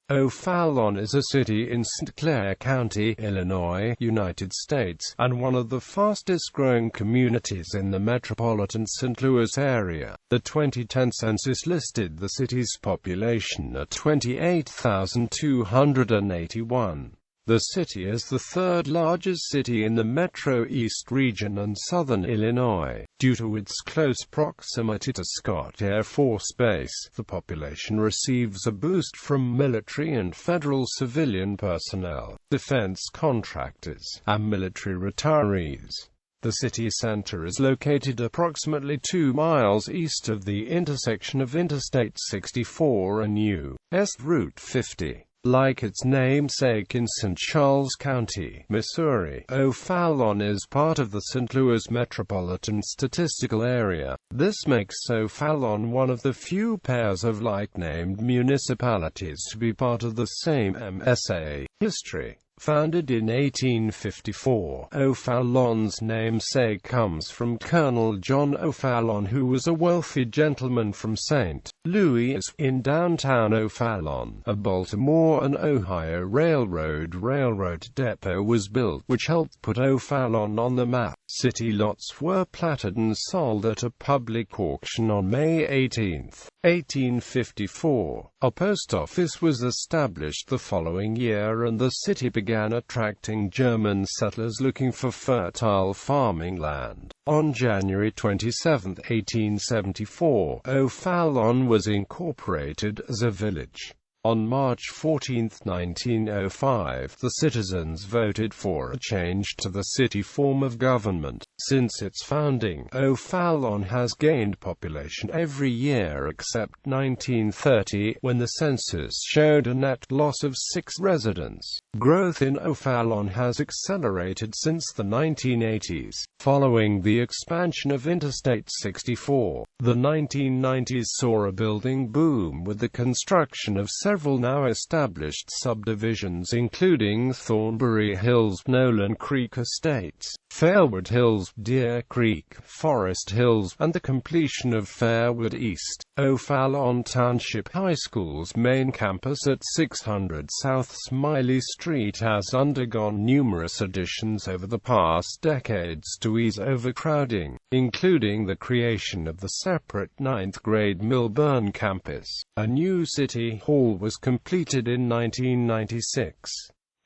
O'Fallon is a city in St.Clair County, Illinois, United States, and one of the fastest-growing communities in the Metropolitan St. Louis area. The 2010 census listed the city's population at 28,281. The city is the third largest city in the Metro East region and southern Illinois. Due to its close proximity to Scott Air Force Base, the population receives a boost from military and federal civilian personnel, defense contractors, and military retirees. The city center is located approximately 2 miles east of the intersection of Interstate 64 and U.S. Route 50. Like its namesake in St. Charles County, Missouri, O'Fallon is part of the St. Louis Metropolitan Statistical Area. This makes O'Fallon one of the few pairs of like-named municipalities to be part of the same MSA. History. Founded in 1854, O'Fallon's namesake comes from Colonel John O'Fallon, who was a wealthy gentleman from St. Louis. In downtown O'Fallon, a Baltimore and Ohio railroad depot was built, which helped put O'Fallon on the map. City lots were platted and sold at a public auction on May 18, 1854. A post office was established the following year, and the city began attracting German settlers looking for fertile farming land. On January 27, 1874, O'Fallon was incorporated as a village. On March 14, 1905, the citizens voted for a change to the city form of government. Since its founding, O'Fallon has gained population every year except 1930, when the census showed a net loss of 6 residents. Growth in O'Fallon has accelerated since the 1980s. Following the expansion of Interstate 64, the 1990s saw a building boom with the construction of several now established subdivisions, including Thornbury Hills, Nolan Creek Estates, Fairwood Hills, Deer Creek, Forest Hills, and the completion of Fairwood East. O'Fallon Township High School's main campus at 600 South Smiley Street has undergone numerous additions over the past decades to ease overcrowding, including the creation of the separate 9th grade Milburn campus. A new city hall was completed in 1996.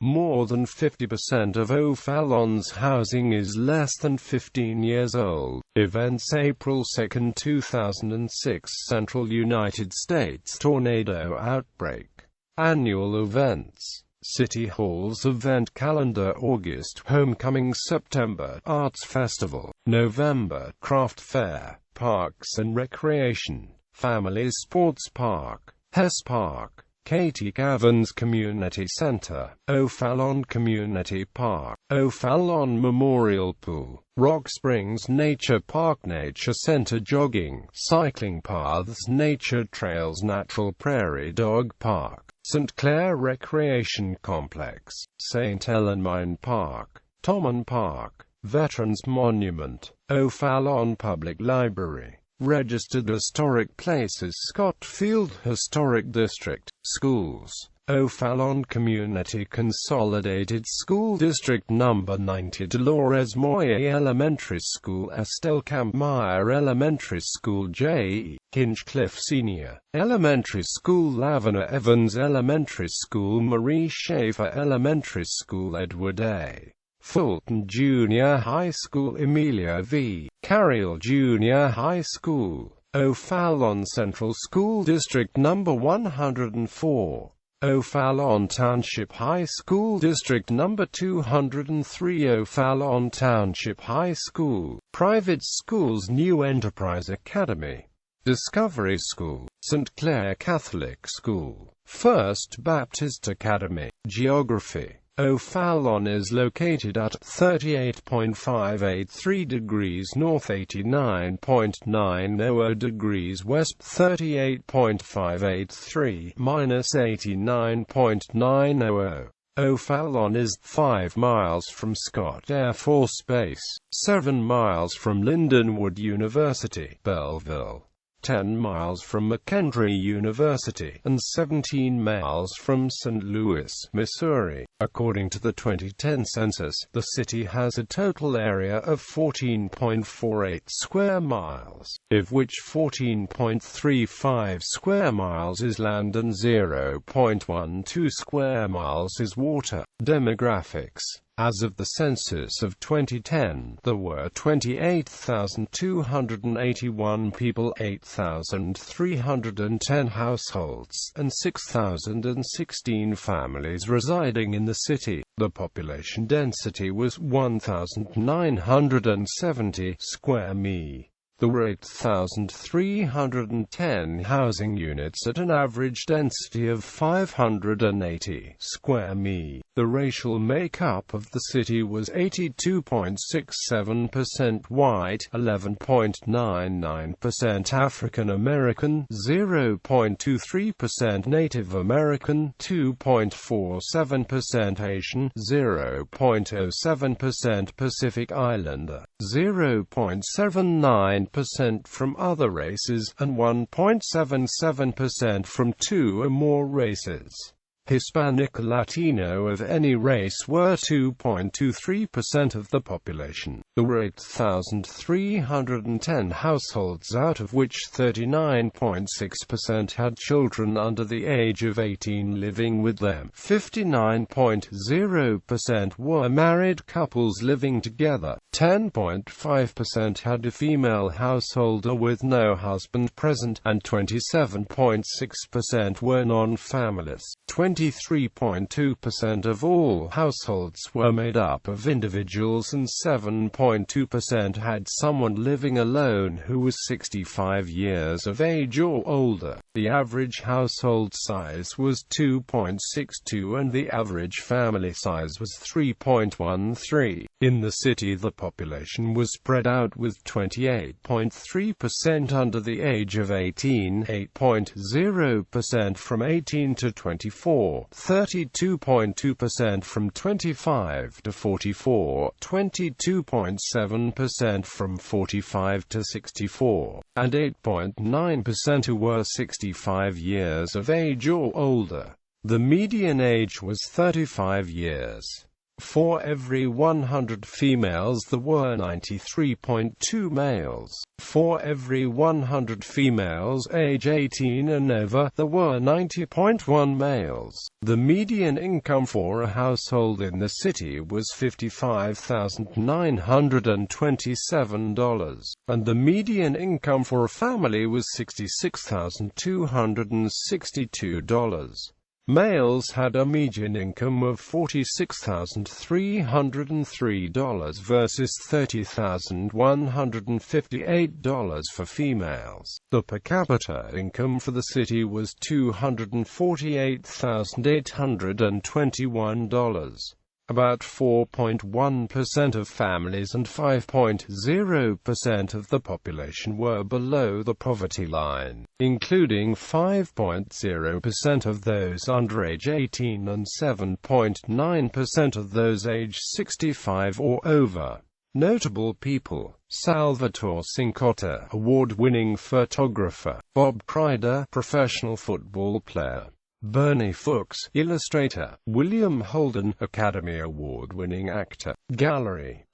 More than 50% of O'Fallon's housing is less than 15 years old. Events: April 2, 2006, Central United States tornado outbreak. Annual events: City Hall's event calendar, August, Homecoming, September, Arts Festival, November, Craft Fair, Parks and Recreation, Family Sports Park, Hess Park, Katie Caverns Community Center, O'Fallon Community Park, O'Fallon Memorial Pool, Rock Springs Nature Park, Nature Center, jogging, cycling paths, nature trails, Natural Prairie Dog Park, St. Clair Recreation Complex, St. Ellen Park, Tomman Park, Veterans Monument, O'Fallon Public Library. Registered Historic Places, Scott Field Historic District. Schools: O'Fallon Community Consolidated School District No. 90, Dolores Moye Elementary School, Estelle Campmeyer Elementary School, J. Hinchcliffe Senior Elementary School, Lavina Evans Elementary School, Marie Schaefer Elementary School, Edward A. Fulton Junior High School, Emilia V. Carriel Junior High School, O'Fallon Central School District No. 104, O'Fallon Township High School District No. 203, O'Fallon Township High School. Private schools: New Enterprise Academy, Discovery School, St. Clair Catholic School, First Baptist Academy. Geography: O'Fallon is located at 38.583 degrees north, 89.900 degrees west, 38.583 minus 89.900. O'Fallon is 5 miles from Scott Air Force Base, 7 miles from Lindenwood University, Belleville, 10 miles from McKendree University, and 17 miles from St. Louis, Missouri. According to the 2010 census, the city has a total area of 14.48 square miles, of which 14.35 square miles is land and 0.12 square miles is water. Demographics. As of the census of 2010, there were 28,281 people, 8,310 households, and 6,016 families residing in the city. The population density was 1,970 square mi. There were 8,310 housing units at an average density of 580 square mi. The racial makeup of the city was 82.67% white, 11.99% African American, 0.23% Native American, 2.47% Asian, 0.07% Pacific Islander, 0.79% from other races, and 1.77% from two or more races. Hispanic or Latino of any race were 2.23% of the population. There were 8,310 households, out of which 39.6% had children under the age of 18 living with them. 59.0% were married couples living together. 10.5% had a female householder with no husband present, and 27.6% were non-families. 23.2% of all households were made up of individuals, and 7.2% had someone living alone who was 65 years of age or older. The average household size was 2.62 and the average family size was 3.13. In the city, the population was spread out with 28.3% under the age of 18, 8.0% from 18 to 24, 32.2% from 25 to 44, 22.7% from 45 to 64, and 8.9% who were 65 years of age or older. The median age was 35 years. For every 100 females there were 93.2 males. For every 100 females age 18 and over, there were 90.1 males. The median income for a household in the city was $55,927, and the median income for a family was $66,262. Males had a median income of $46,303 versus $30,158 for females. The per capita income for the city was $248,821. About 4.1% of families and 5.0% of the population were below the poverty line, including 5.0% of those under age 18 and 7.9% of those age 65 or over. Notable people: Salvatore Cincotta, award-winning photographer; Bob Crider, professional football player; Bernie Fuchs, illustrator; William Holden, Academy Award-winning actor. Gallery.